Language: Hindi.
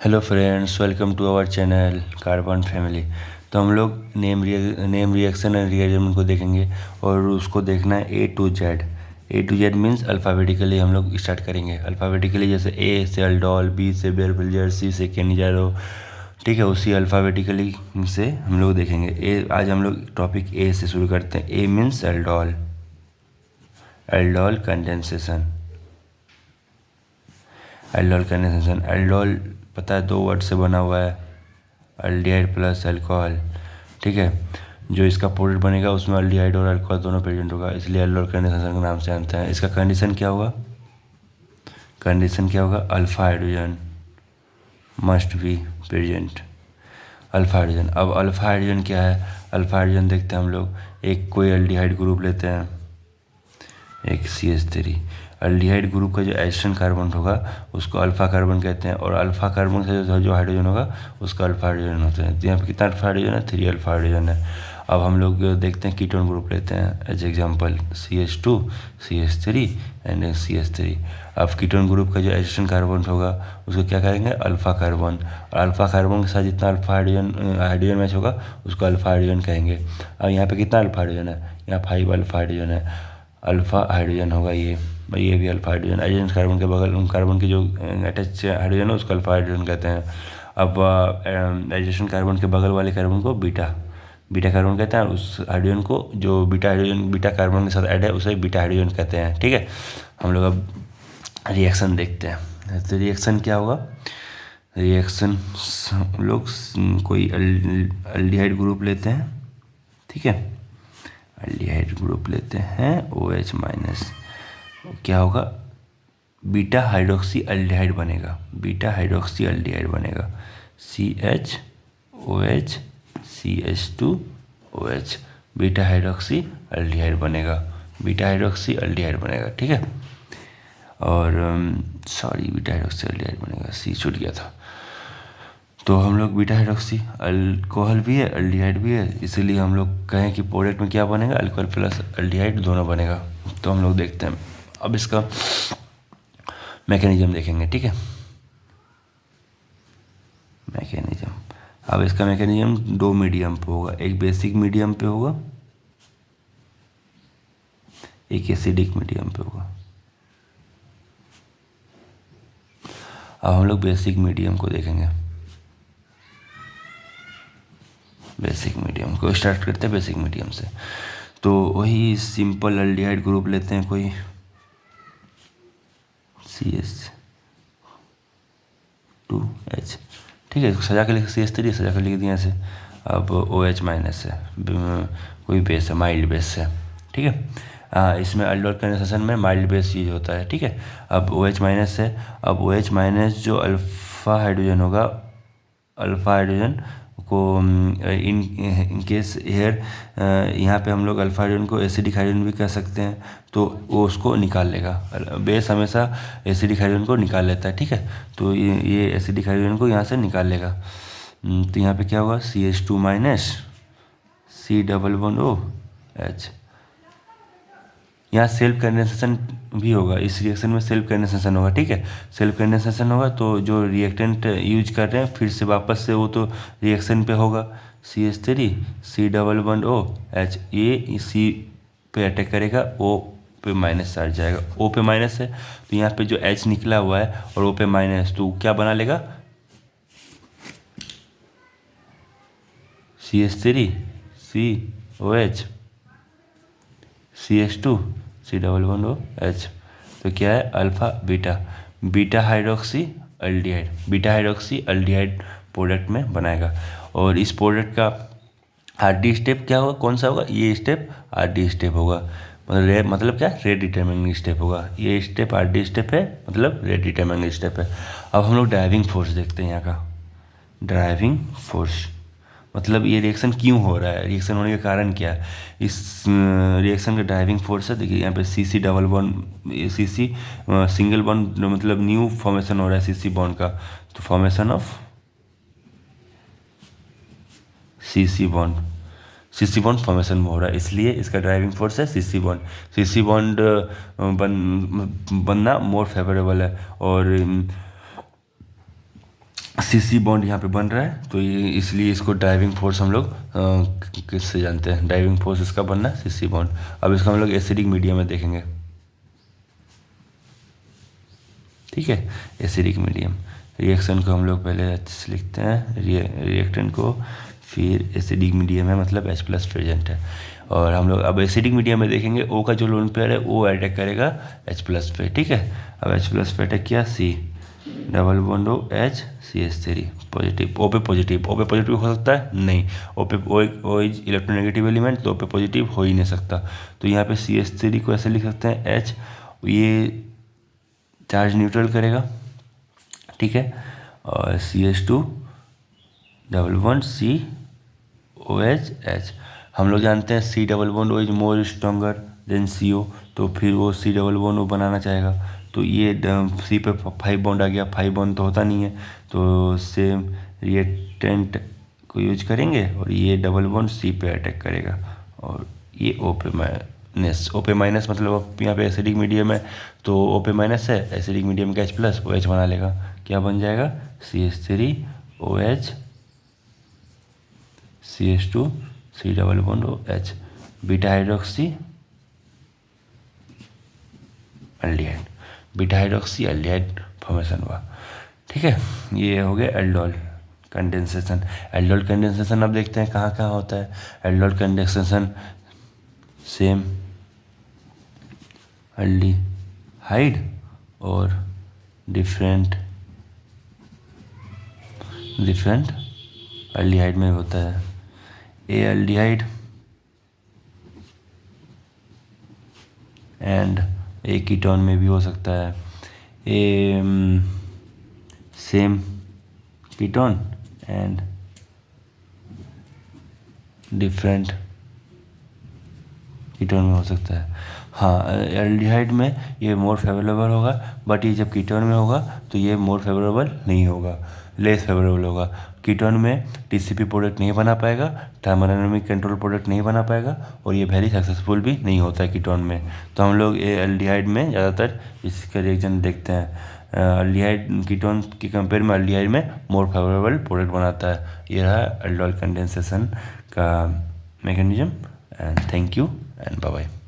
Hello friends, welcome to our channel carbon family. तो हम लोग नेम रिएक्शन एंड रिएरेंजमेंट को देखेंगे और उसको देखना है ए टू जेड मीन्स अल्फ़ाबेटिकली हम लोग स्टार्ट करेंगे। अल्फ़ाबेटिकली जैसे ए से अल्डोल, बी से बेरबिलियर, सी से केनिजारो, ठीक है, उसी अल्फ़ाबेटिकली से हम लोग देखेंगे। आज हम लोग टॉपिक ए से शुरू करते हैं। A means aldol, aldol condensation. Aldol पता है 2 वर्ड से बना हुआ है, अल्डिहाइड प्लस अल्कोहल, ठीक है। जो इसका प्रोडक्ट बनेगा उसमें अल्डिहाइड और अल्कोहल दोनों प्रेजेंट होगा, इसलिए एल्डोल कंडेंसेशन के नाम से जानते हैं। इसका कंडीशन क्या होगा? Alpha hydrogen must be present, alpha hydrogen. अब अल्फा हाइड्रोजन क्या है? अल्फा हाइड्रोजन देखते हैं हम लोग, एक कोई अल्डिहाइड ग्रुप लेते हैं, एक CH3। अल्डिहाइड ग्रुप का जो एस्टरन कार्बन होगा उसको अल्फा कार्बन कहते हैं, और अल्फा कार्बन से जो हाइड्रोजन होगा उसका अल्फा हाइड्रोजन होता है। तो यहाँ पे कितना अल्फा हाइड्रोजन है? 3 अल्फा हाइड्रोजन है। अब हम लोग देखते हैं कीटोन ग्रुप लेते हैं as example, CH2, CH3 and CH3। अब कीटोन ग्रुप का जो एस्टरन कार्बन होगा उसको क्या करेंगे? Alpha carbon. और अल्फा कार्बन के साथ जितना अल्फा हाइड्रोजन मैच होगा उसको अल्फा हाइड्रोजन कहेंगे। अब यहाँ पे कितना अल्फा हाइड्रोजन है? यहाँ 5 अल्फा हाइड्रोजन है, अल्फा हाइड्रोजन होगा ये भी अल्फा हाइड्रोजन। हाइड्रोजन कार्बन के बगल कार्बन की जो अटैच हाइड्रोजन है उसको अल्फा हाइड्रोजन कहते हैं। अब हाइड्रोजन कार्बन के बगल वाले कार्बन को बीटा कार्बन कहते हैं, उस हाइड्रोजन को जो बीटा कार्बन के साथ ऐड है उसे बीटा हाइड्रोजन कहते हैं, ठीक है। हम लोग अब रिएक्शन देखते हैं। तो रिएक्शन क्या होगा? रिएक्शन हम लोग कोई अल्डिहाइड ग्रुप लेते हैं, ठीक है, अल्डिहाइड ग्रुप लेते हैं OH माइनस, क्या होगा? बीटा हाइड्रोक्सी अल्डिहाइड बनेगा, CHOH CH2OH, beta hydroxy aldehyde बनेगा, ठीक है। और बीटा हाइड्रोक्सी अल्डिहाइड बनेगा, C छूट गया था। तो हम लोग बीटा हाइड्रोक्सी अल्कोहल भी है, अल्डिहाइड भी है, इसीलिए हम लोग कहें कि प्रोडक्ट में क्या बनेगा? अल्कोहल प्लस अल्डिहाइड दोनों बनेगा। तो हम लोग देखते हैं, अब इसका मैकेनिज्म देखेंगे, ठीक है। अब इसका मैकेनिज्म 2 मीडियम पे होगा, एक बेसिक मीडियम पे होगा, एक एसिडिक मीडियम पे होगा। अब हम लोग बेसिक मीडियम को देखेंगे। बेसिक मीडियम को स्टार्ट करते हैं बेसिक मीडियम से। तो वही सिंपल अल्डिहाइड ग्रुप लेते हैं कोई, CH2H, ठीक है, सजा के लिख CH3 सजा के लिख दिया ऐसे। अब OH माइनस है, कोई बेस है, माइल्ड बेस है, ठीक है। इसमें अल्डोल कंडेंसेशन में माइल्ड बेस यूज होता है, ठीक है। अब OH माइनस है, अब OH माइनस जो अल्फा हाइड्रोजन होगा, अल्फा हाइड्रोजन को इन केस हेयर यहाँ पे हम लोग अल्फा हाइड्रोजन को एसिडिक हाइड्रोजन भी कह सकते हैं, तो वो उसको निकाल लेगा। बेस हमेशा एसिडिक हाइड्रोजन को निकाल लेता है, ठीक है। तो ये एसिडिक हाइड्रोजन को यहाँ से निकाल लेगा। तो यहाँ पे क्या होगा? CH2 minus C++OH। यहाँ सेल्फ कंडेंसेशन भी होगा, इस रिएक्शन में सेल्फ कंडेंसेशन होगा, ठीक है। सेल्फ कंडेंसेशन होगा तो जो रिएक्टेंट यूज कर रहे हैं फिर से वापस से वो तो रिएक्शन पे होगा, CH3 C++OH, ये C पे अटैक करेगा, O पे माइनस चार्ज जाएगा, O पे माइनस है तो यहाँ पे जो H निकला हुआ है और O पे माइनस, तो क्या बना लेगा? CH3 COH CH2 C++OH। तो क्या है? Alpha beta hydroxy aldehyde product में बनाएगा। और इस प्रोडक्ट का RD स्टेप क्या होगा? कौन सा होगा? ये स्टेप RD स्टेप होगा, मतलब क्या? रेट डिटरमिनिंग स्टेप होगा। ये स्टेप RD स्टेप है, मतलब रेट डिटरमिनिंग स्टेप है। अब हम लोग ड्राइविंग फोर्स देखते हैं। यहाँ का ड्राइविंग फोर्स मतलब ये रिएक्शन क्यों हो रहा है, रिएक्शन होने का कारण क्या है? इस रिएक्शन का ड्राइविंग फोर्स है, देखिए यहाँ पे CC double bond, CC single bond, मतलब न्यू फॉर्मेशन हो रहा है CC बॉन्ड का, तो formation of CC bond formation हो रहा है, इसलिए इसका ड्राइविंग फोर्स है CC बॉन्ड बनना मोर फेवरेबल है। और CC बॉन्ड यहाँ पे बन रहा है, तो ये इसलिए इसको ड्राइविंग फोर्स हम लोग किससे जानते हैं, ड्राइविंग फोर्स इसका बनना है CC बॉन्ड। अब इसका हम लोग एसिडिक मीडियम में देखेंगे, ठीक है। एसिडिक मीडियम रिएक्शन को हम लोग पहले अच्छे से लिखते हैं, रिएक्टेंट को, फिर एसिडिक मीडियम है मतलब H+ प्रेजेंट है। और हम लोग अब एसिडिक मीडियम में देखेंगे O का जो लोन पेयर है वो अटैक करेगा H+ पे, ठीक है। अब H+ पे अटैक किया, C double bond OH CH3 positive, O पे पॉजिटिव, O पे पॉजिटिव हो सकता है नहीं, O पे O इज इलेक्ट्रोनेगेटिव एलिमेंट, तो O पे पॉजिटिव हो ही नहीं सकता। तो यहाँ पे CH3 को ऐसे लिख सकते हैं H, ये चार्ज न्यूट्रल करेगा, ठीक है। और CH2 डबल बॉन्ड COH हम लोग जानते हैं C double bond O is more stronger than CO, तो फिर वो C डबल बॉन्ड O बनाना चाहेगा। तो ये C पे 5 बॉन्ड आ गया, 5 बॉन्ड तो होता नहीं है, तो सेम रिएक्टेंट को यूज करेंगे और ये डबल बॉन्ड C पे अटैक करेगा और ये O पे माइनस, O पे माइनस मतलब यहाँ पे एसिडिक मीडियम है तो O पे माइनस है, एसिडिक मीडियम का H+ OH बना लेगा, क्या बन जाएगा CH3 OH CH2 C double bond OH, beta hydroxy aldehyde, beta hydroxy aldehyde formation हुआ, ठीक है। ये हो गया एल्डोल कंडेंसेशन। एल्डोल कंडेंसेशन अब देखते हैं कहाँ कहाँ होता है। एल्डोल कंडेंसेशन सेम एल्डिहाइड और डिफरेंट एल्डिहाइड में होता है। A aldehyde and a ketone में भी हो सकता है, a same ketone and different ketone में हो सकता है। हाँ, एल्डिहाइड में ये मोर फेवरेबल होगा, बट ये जब कीटोन में होगा तो ये मोर फेवरेबल नहीं होगा, लेस फेवरेबल होगा। कीटोन में TCP प्रोडक्ट नहीं बना पाएगा, थर्मोडायनामिक कंट्रोल प्रोडक्ट नहीं बना पाएगा और ये वेरी सक्सेसफुल भी नहीं होता है कीटोन में। तो हम लोग ये एल्डिहाइड में ज़्यादातर इसका रिएक्शन देखते हैं। एल्डिहाइड कीटोन के कंपेयर में एल्डिहाइड में मोर फेवरेबल प्रोडक्ट बनाता है। ये रहा एल्डोल कंडेंसेशन का mechanism. And thank you and bye bye.